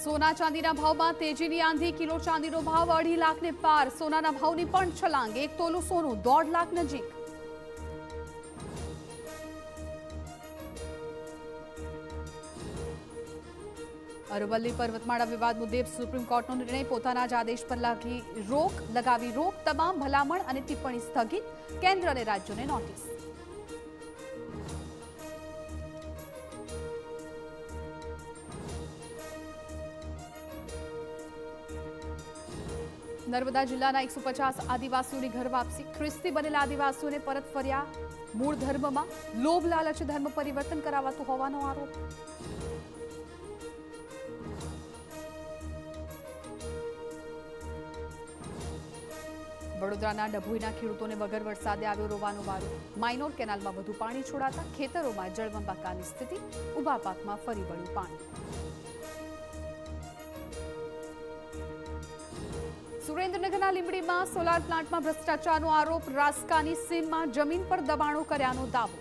સોના ચાંદીના ભાવમાં તેજીની આંધી. કિલો ચાંદીનો ભાવ 2.5 લાખને પાર. સોનાના ભાવની પણ છલાંગ. 1 તોલું સોનું 1.5 લાખ નજીક. અરવલ્લી પર્વતમાળા વિવાદ મુદ્દે સુપ્રીમ કોર્ટનો નિર્ણય. પોતાના જ આદેશ પર લગાવી રોક. તમામ ભલામણ અને ટિપ્પણી સ્થગિત. કેન્દ્ર અને રાજ્યોને નોટિસ. નર્મદા જિલ્લાના 150 આદિવાસીઓની ઘર વાપસી. ખ્રિસ્તી બનેલા આદિવાસીઓને પરત ફર્યા મૂળ ધર્મમાં. લોભ લાલચ ધર્મ પરિવર્તન કરાવાતું હોવાનો આરોપ. વડોદરાના ડભોઈના ખેડૂતોને વગર વરસાદે આવ્યો રોવાનો વારો. માઇનોર કેનાલમાં વધુ પાણી છોડાતા ખેતરોમાં જળબંબાકારની સ્થિતિ. ઊભા પાકમાં ફરી વળ્યું પાણી. સુરેન્દ્રનગરના લીંબડીમાં સોલાર પ્લાન્ટમાં ભ્રષ્ટાચારનો આરોપ. રાસ્કાની સીમમાં જમીન પર દબાણો કર્યાનો દાવો.